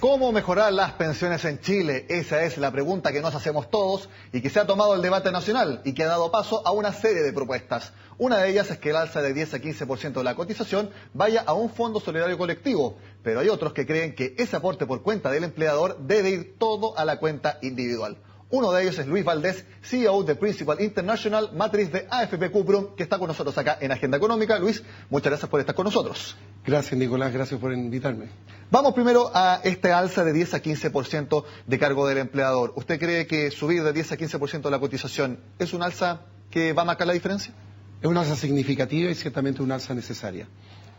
¿Cómo mejorar las pensiones en Chile? Esa es la pregunta que nos hacemos todos y que se ha tomado el debate nacional y que ha dado paso a una serie de propuestas. Una de ellas es que el alza de 10 a 15% de la cotización vaya a un fondo solidario colectivo, pero hay otros que creen que ese aporte por cuenta del empleador debe ir todo a la cuenta individual. Uno de ellos es Luis Valdés, CEO de Principal International, matriz de AFP Cuprum, que está con nosotros acá en Agenda Económica. Luis, muchas gracias por estar con nosotros. Gracias, Nicolás, gracias por invitarme. Vamos primero a este alza de 10 a 15% de cargo del empleador. ¿Usted cree que subir de 10 a 15% la cotización es un alza que va a marcar la diferencia? Es una alza significativa y ciertamente una alza necesaria.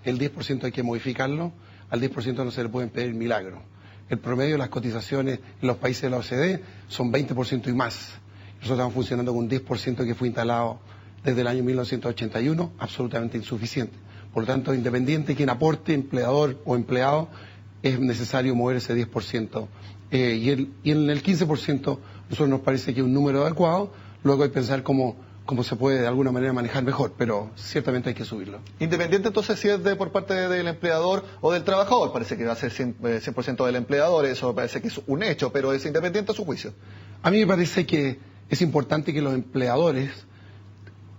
El 10% hay que modificarlo, al 10% no se le pueden pedir milagros. El promedio de las cotizaciones en los países de la OCDE son 20% y más. Nosotros estamos funcionando con un 10% que fue instalado desde el año 1981, absolutamente insuficiente. Por lo tanto, independiente de quien aporte, empleador o empleado, es necesario mover ese 10%. Y en el 15% a nosotros nos parece que es un número adecuado, luego hay que pensar cómo se puede de alguna manera manejar mejor, pero ciertamente hay que subirlo. Independiente entonces si es por parte del empleador o del trabajador, parece que va a ser 100% del empleador, eso parece que es un hecho, pero es independiente a su juicio. A mí me parece que es importante que los empleadores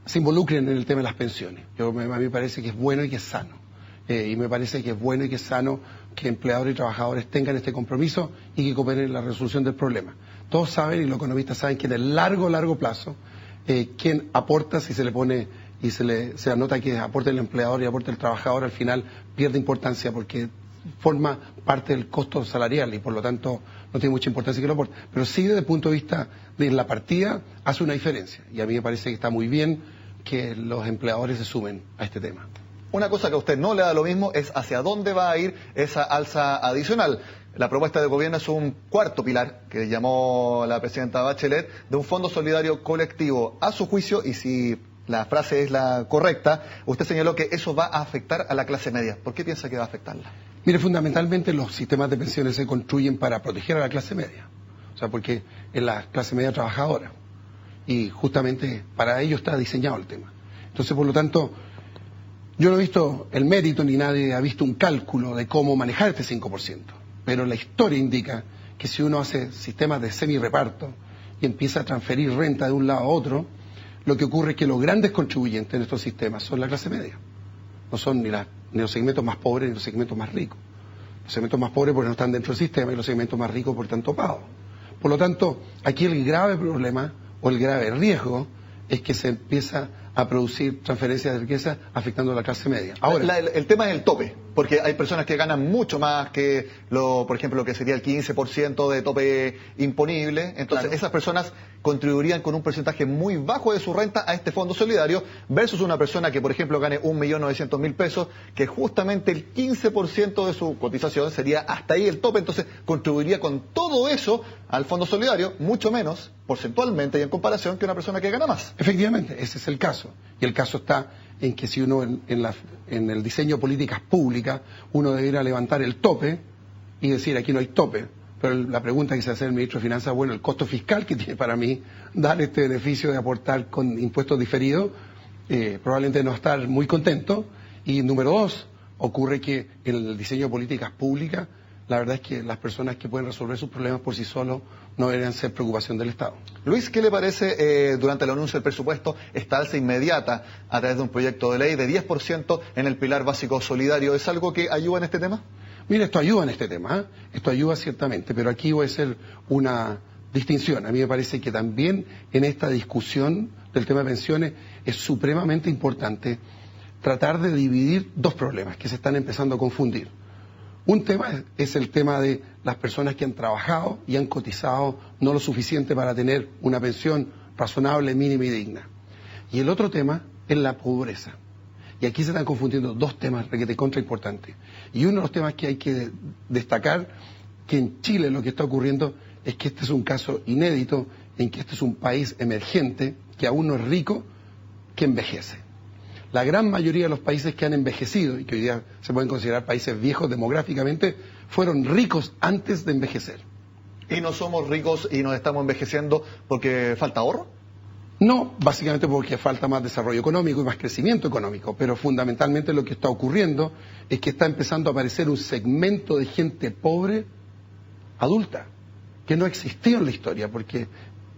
se involucren en el tema de las pensiones. A mí me parece que es bueno y que es sano. Y me parece que es bueno y que es sano que empleadores y trabajadores tengan este compromiso y que cooperen en la resolución del problema. Todos saben, y los economistas saben, que en el largo plazo, quien aporta, si se le pone y se anota que aporta el empleador y aporta el trabajador, al final pierde importancia porque forma parte del costo salarial y por lo tanto no tiene mucha importancia que lo aporte. Pero sí, desde el punto de vista de la partida, hace una diferencia. Y a mí me parece que está muy bien que los empleadores se sumen a este tema. Una cosa que a usted no le da lo mismo es hacia dónde va a ir esa alza adicional. La propuesta del gobierno es un cuarto pilar, que llamó la presidenta Bachelet, de un fondo solidario colectivo. A su juicio, y si la frase es la correcta, usted señaló que eso va a afectar a la clase media. ¿Por qué piensa que va a afectarla? Mire, fundamentalmente los sistemas de pensiones se construyen para proteger a la clase media. O sea, porque es la clase media trabajadora. Y justamente para ello está diseñado el tema. Entonces, por lo tanto, yo no he visto el mérito ni nadie ha visto un cálculo de cómo manejar este 5%. Pero la historia indica que si uno hace sistemas de semi-reparto y empieza a transferir renta de un lado a otro, lo que ocurre es que los grandes contribuyentes en estos sistemas son la clase media. No son ni los segmentos más pobres ni los segmentos más ricos. Los segmentos más pobres porque no están dentro del sistema y los segmentos más ricos por tanto pagos. Por lo tanto, aquí el grave problema o el grave riesgo es que se empieza a producir transferencias de riqueza afectando a la clase media. Ahora, el tema es el tope, porque hay personas que ganan mucho más que, por ejemplo, lo que sería el 15% de tope imponible. Entonces, claro, esas personas contribuirían con un porcentaje muy bajo de su renta a este fondo solidario versus una persona que, por ejemplo, gane 1.900.000 pesos, que justamente el 15% de su cotización sería hasta ahí el tope. Entonces, contribuiría con todo eso al fondo solidario, mucho menos porcentualmente y en comparación que una persona que gana más. Efectivamente, ese es el caso. Y el caso está en que si uno en el diseño de políticas públicas, uno debiera levantar el tope y decir aquí no hay tope. Pero la pregunta que se hace el ministro de Finanzas, bueno, el costo fiscal que tiene para mí dar este beneficio de aportar con impuestos diferidos, probablemente no estar muy contento. Y número dos, ocurre que en el diseño de políticas públicas, la verdad es que las personas que pueden resolver sus problemas por sí solos no deberían ser preocupación del Estado. Luis, ¿qué le parece durante el anuncio del presupuesto esta alza inmediata a través de un proyecto de ley de 10% en el pilar básico solidario? ¿Es algo que ayuda en este tema? Mira, esto ayuda en este tema, esto ayuda ciertamente, pero aquí voy a hacer una distinción. A mí me parece que también en esta discusión del tema de pensiones es supremamente importante tratar de dividir dos problemas que se están empezando a confundir. Un tema es el tema de las personas que han trabajado y han cotizado no lo suficiente para tener una pensión razonable, mínima y digna. Y el otro tema es la pobreza. Y aquí se están confundiendo dos temas requete contra importantes. Y uno de los temas que hay que destacar, que en Chile lo que está ocurriendo es que este es un caso inédito, en que este es un país emergente, que aún no es rico, que envejece. La gran mayoría de los países que han envejecido, y que hoy día se pueden considerar países viejos demográficamente, fueron ricos antes de envejecer. ¿Y no somos ricos y nos estamos envejeciendo porque falta ahorro? No, básicamente porque falta más desarrollo económico y más crecimiento económico, pero fundamentalmente lo que está ocurriendo es que está empezando a aparecer un segmento de gente pobre adulta, que no existió en la historia, porque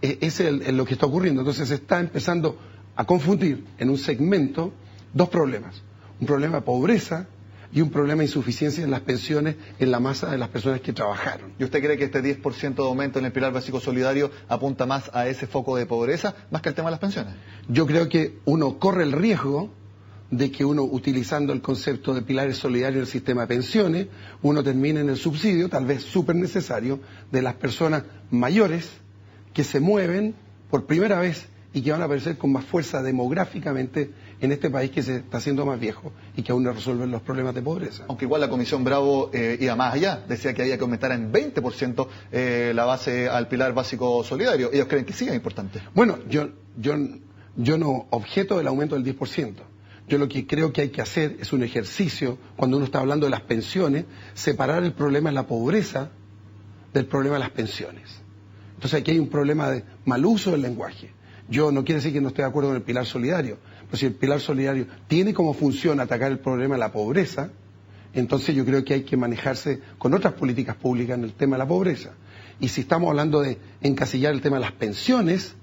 es lo que está ocurriendo. Entonces se está empezando a confundir en un segmento dos problemas. Un problema de pobreza y un problema de insuficiencia en las pensiones en la masa de las personas que trabajaron. ¿Y usted cree que este 10% de aumento en el pilar básico solidario apunta más a ese foco de pobreza, más que al tema de las pensiones? Yo creo que uno corre el riesgo de que uno, utilizando el concepto de pilares solidarios en el sistema de pensiones, uno termine en el subsidio, tal vez súper necesario, de las personas mayores que se mueven por primera vez y que van a aparecer con más fuerza demográficamente en este país que se está haciendo más viejo y que aún no resuelven los problemas de pobreza. Aunque igual la Comisión Bravo iba más allá, decía que había que aumentar en 20% la base al pilar básico solidario. Ellos creen que sí es importante. Bueno, yo no objeto del aumento del 10%. Yo lo que creo que hay que hacer es un ejercicio, cuando uno está hablando de las pensiones, separar el problema de la pobreza del problema de las pensiones. Entonces aquí hay un problema de mal uso del lenguaje. Yo no quiero decir que no esté de acuerdo con el pilar solidario, pero si el pilar solidario tiene como función atacar el problema de la pobreza, entonces yo creo que hay que manejarse con otras políticas públicas en el tema de la pobreza. Y si estamos hablando de encasillar el tema de las pensiones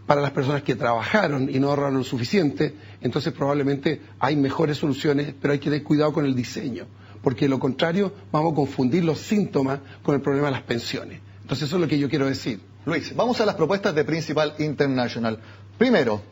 para las personas que trabajaron y no ahorraron lo suficiente, entonces probablemente hay mejores soluciones, pero hay que tener cuidado con el diseño, porque de lo contrario vamos a confundir los síntomas con el problema de las pensiones. Entonces eso es lo que yo quiero decir. Luis, vamos a las propuestas de Principal International. Primero,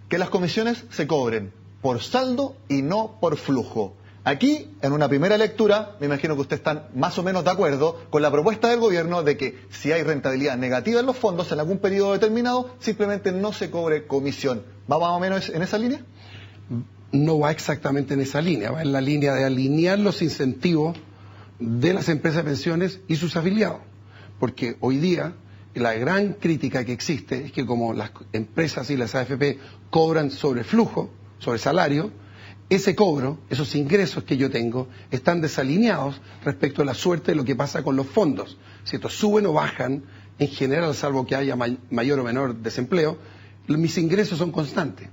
que las comisiones se cobren por saldo y no por flujo. Aquí, en una primera lectura, me imagino que ustedes están más o menos de acuerdo con la propuesta del gobierno de que si hay rentabilidad negativa en los fondos en algún periodo determinado, simplemente no se cobre comisión. ¿Va más o menos en esa línea? No va exactamente en esa línea, va en la línea de alinear los incentivos de las empresas de pensiones y sus afiliados. Porque hoy día la gran crítica que existe es que como las empresas y las AFP cobran sobre flujo, sobre salario, ese cobro, esos ingresos que yo tengo, están desalineados respecto a la suerte de lo que pasa con los fondos. Si estos suben o bajan, en general, salvo que haya mayor o menor desempleo, mis ingresos son constantes.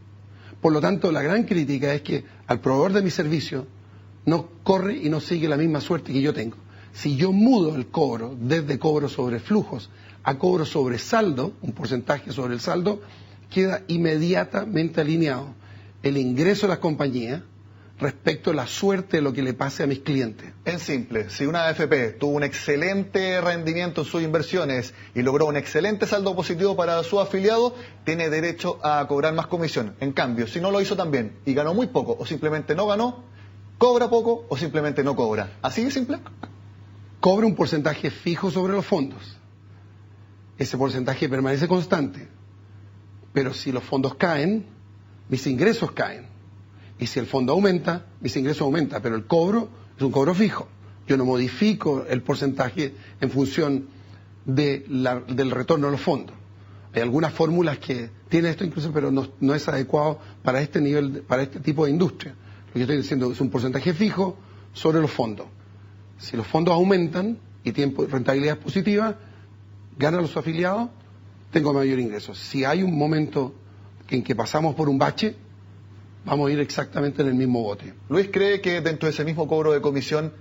Por lo tanto, la gran crítica es que al proveedor de mi servicio no corre y no sigue la misma suerte que yo tengo. Si yo mudo el cobro desde cobro sobre flujos a cobro sobre saldo, un porcentaje sobre el saldo, queda inmediatamente alineado el ingreso de las compañías respecto a la suerte de lo que le pase a mis clientes. En simple, si una AFP tuvo un excelente rendimiento en sus inversiones y logró un excelente saldo positivo para su afiliado, tiene derecho a cobrar más comisión. En cambio, si no lo hizo tan bien y ganó muy poco o simplemente no ganó, cobra poco o simplemente no cobra. ¿Así de simple? Cobra un porcentaje fijo sobre los fondos. Ese porcentaje permanece constante. Pero si los fondos caen, mis ingresos caen. Y si el fondo aumenta, mis ingresos aumentan. Pero el cobro es un cobro fijo. Yo no modifico el porcentaje en función del retorno de los fondos. Hay algunas fórmulas que tienen esto incluso, pero no es adecuado para este nivel, para este tipo de industria. Lo que estoy diciendo es un porcentaje fijo sobre los fondos. Si los fondos aumentan y tienen rentabilidad positiva, ganan los afiliados, tengo mayor ingreso. Si hay un momento en que pasamos por un bache, vamos a ir exactamente en el mismo bote. Luis cree que dentro de ese mismo cobro de comisión,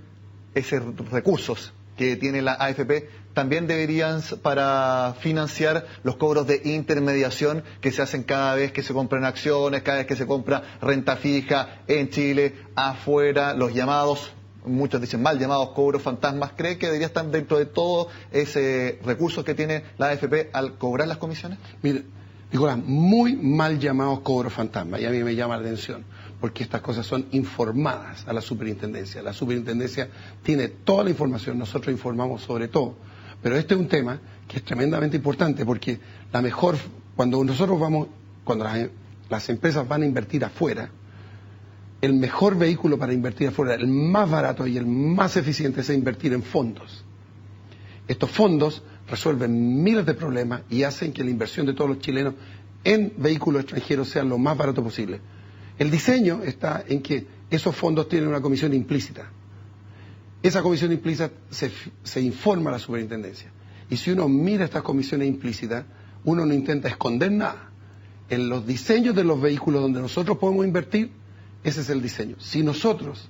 esos recursos que tiene la AFP también deberían para financiar los cobros de intermediación que se hacen cada vez que se compran acciones, cada vez que se compra renta fija en Chile, afuera, los llamados, muchos dicen mal llamados cobros fantasmas. ¿Cree que debería estar dentro de todo ese recurso que tiene la AFP al cobrar las comisiones? Mire, Nicolás, muy mal llamados cobros fantasmas, y a mí me llama la atención, porque estas cosas son informadas a la superintendencia. La superintendencia tiene toda la información, nosotros informamos sobre todo. Pero este es un tema que es tremendamente importante, porque cuando las empresas van a invertir afuera, el mejor vehículo para invertir afuera, el más barato y el más eficiente es invertir en fondos. Estos fondos resuelven miles de problemas y hacen que la inversión de todos los chilenos en vehículos extranjeros sea lo más barato posible. El diseño está en que esos fondos tienen una comisión implícita. Esa comisión implícita se informa a la superintendencia. Y si uno mira estas comisiones implícitas, uno no intenta esconder nada. En los diseños de los vehículos donde nosotros podemos invertir, ese es el diseño. Si nosotros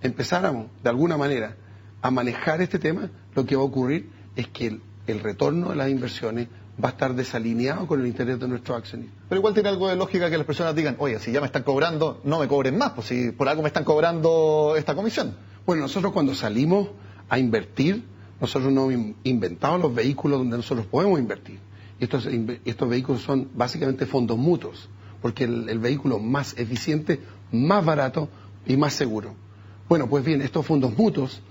empezáramos, de alguna manera, a manejar este tema, lo que va a ocurrir es es que el retorno de las inversiones va a estar desalineado con el interés de nuestros accionistas. Pero igual tiene algo de lógica que las personas digan, oye, si ya me están cobrando, no me cobren más, pues si por algo me están cobrando esta comisión. Bueno, nosotros cuando salimos a invertir, nosotros no inventamos los vehículos donde nosotros podemos invertir. Estos vehículos son básicamente fondos mutuos, porque el vehículo más eficiente, más barato y más seguro. Bueno, pues bien, estos fondos mutuos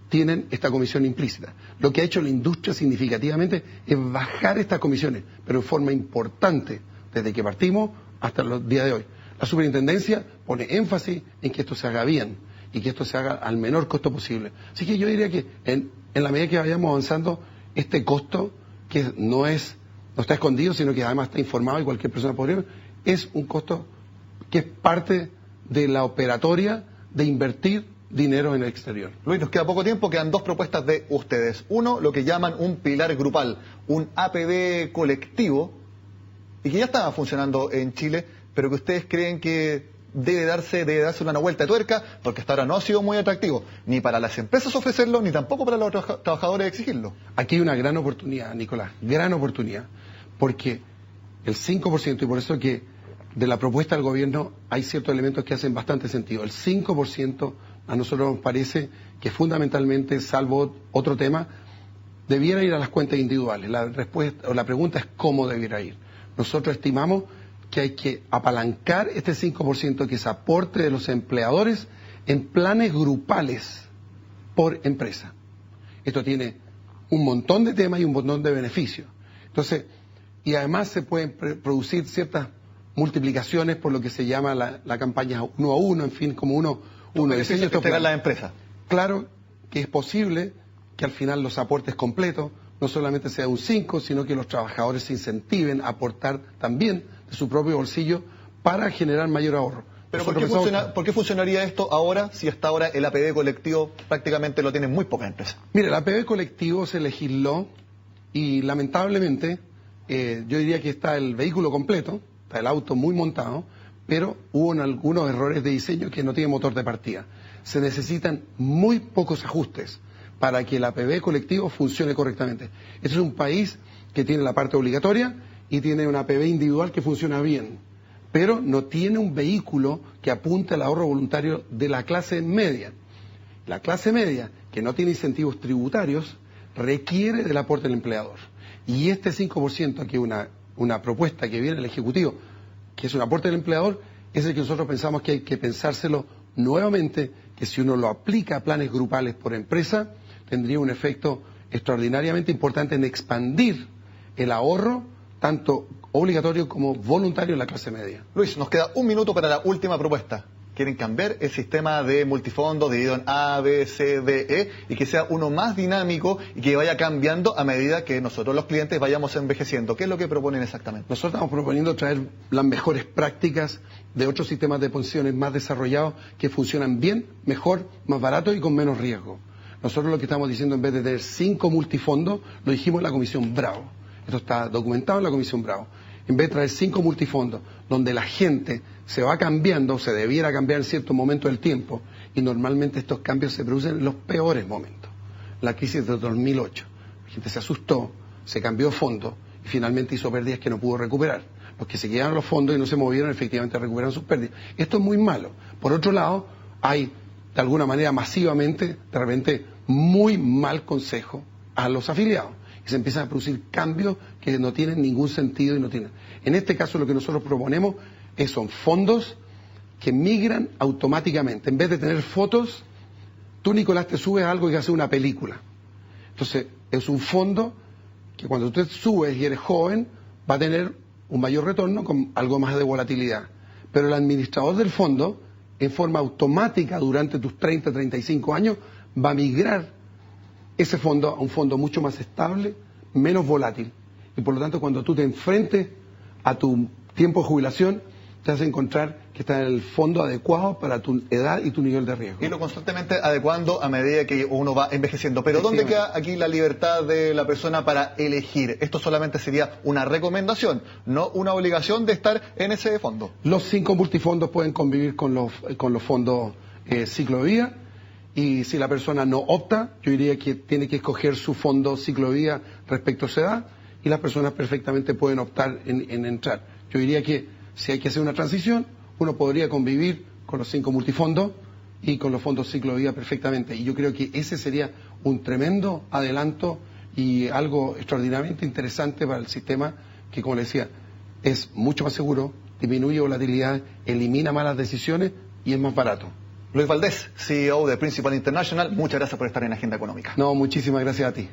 tienen esta comisión implícita. Lo que ha hecho la industria significativamente es bajar estas comisiones, pero en forma importante, desde que partimos hasta los días de hoy. La superintendencia pone énfasis en que esto se haga bien y que esto se haga al menor costo posible. Así que yo diría que en la medida que vayamos avanzando, este costo, que no está escondido, sino que además está informado y cualquier persona podría ver, es un costo que es parte de la operatoria de invertir dinero en el exterior. Luis, nos queda poco tiempo, quedan dos propuestas de ustedes. Uno, lo que llaman un pilar grupal, un APB colectivo, y que ya estaba funcionando en Chile, pero que ustedes creen que debe darse una vuelta de tuerca, porque hasta ahora no ha sido muy atractivo, ni para las empresas ofrecerlo, ni tampoco para los trabajadores exigirlo. Aquí hay una gran oportunidad, Nicolás, gran oportunidad, porque el 5%, y por eso que de la propuesta del gobierno hay ciertos elementos que hacen bastante sentido. El 5% a nosotros nos parece que fundamentalmente, salvo otro tema, debiera ir a las cuentas individuales. La pregunta es cómo debiera ir. Nosotros estimamos que hay que apalancar este 5%, que es aporte de los empleadores, en planes grupales por empresa. Esto tiene un montón de temas y un montón de beneficios. Entonces, y además se pueden producir ciertas multiplicaciones por lo que se llama la campaña 1 a 1, en fin, como uno diseña estos planes. Las empresas. Claro que es posible que al final los aportes completos no solamente sea un 5, sino que los trabajadores se incentiven a aportar también de su propio bolsillo para generar mayor ahorro. Pero ¿por qué funcionaría esto ahora, si hasta ahora el APB colectivo prácticamente lo tienen muy pocas empresas? Mire, el APB colectivo se legisló y lamentablemente yo diría que está el vehículo completo, está el auto muy montado, pero hubo algunos errores de diseño que no tiene motor de partida. Se necesitan muy pocos ajustes para que el APB colectivo funcione correctamente. Este es un país que tiene la parte obligatoria y tiene un APB individual que funciona bien, pero no tiene un vehículo que apunte al ahorro voluntario de la clase media. La clase media, que no tiene incentivos tributarios, requiere del aporte del empleador. Y este 5%, que es una propuesta que viene del Ejecutivo, que es un aporte del empleador, es el que nosotros pensamos que hay que pensárselo nuevamente, que si uno lo aplica a planes grupales por empresa, tendría un efecto extraordinariamente importante en expandir el ahorro, tanto obligatorio como voluntario en la clase media. Luis, nos queda un minuto para la última propuesta. Quieren cambiar el sistema de multifondos dividido en A, B, C, D, E, y que sea uno más dinámico y que vaya cambiando a medida que nosotros los clientes vayamos envejeciendo. ¿Qué es lo que proponen exactamente? Nosotros estamos proponiendo traer las mejores prácticas de otros sistemas de pensiones más desarrollados que funcionan bien, mejor, más barato y con menos riesgo. Nosotros lo que estamos diciendo, en vez de tener 5 multifondos, lo dijimos en la Comisión Bravo. Esto está documentado en la Comisión Bravo. En vez de traer 5 multifondos, donde la gente se va cambiando, se debiera cambiar en cierto momento del tiempo, y normalmente estos cambios se producen en los peores momentos. La crisis de 2008, la gente se asustó, se cambió fondo y finalmente hizo pérdidas que no pudo recuperar. Los que se quedaron los fondos y no se movieron efectivamente recuperaron sus pérdidas. Esto es muy malo. Por otro lado, hay de alguna manera masivamente, de repente, muy mal consejo a los afiliados. Y se empiezan a producir cambios que no tienen ningún sentido y no tienen. En este caso lo que nosotros proponemos son fondos que migran automáticamente. En vez de tener fotos, tú, Nicolás, te subes a algo y haces una película. Entonces, es un fondo que cuando tú te subes y eres joven, va a tener un mayor retorno con algo más de volatilidad. Pero el administrador del fondo, en forma automática durante tus 30, 35 años, va a migrar ese fondo a un fondo mucho más estable, menos volátil. Y por lo tanto, cuando tú te enfrentes a tu tiempo de jubilación, te vas a encontrar que está en el fondo adecuado para tu edad y tu nivel de riesgo. Y lo constantemente adecuando a medida que uno va envejeciendo. Pero ¿dónde queda aquí la libertad de la persona para elegir? Esto solamente sería una recomendación, no una obligación de estar en ese fondo. Los 5 multifondos pueden convivir con los fondos ciclo de vida, y si la persona no opta, yo diría que tiene que escoger su fondo ciclovía respecto a su edad, y las personas perfectamente pueden optar en entrar. Yo diría que si hay que hacer una transición, uno podría convivir con los 5 multifondos y con los fondos ciclovía perfectamente. Y yo creo que ese sería un tremendo adelanto y algo extraordinariamente interesante para el sistema que, como le decía, es mucho más seguro, disminuye volatilidad, elimina malas decisiones y es más barato. Luis Valdés, CEO de Principal International, muchas gracias por estar en Agenda Económica. No, muchísimas gracias a ti.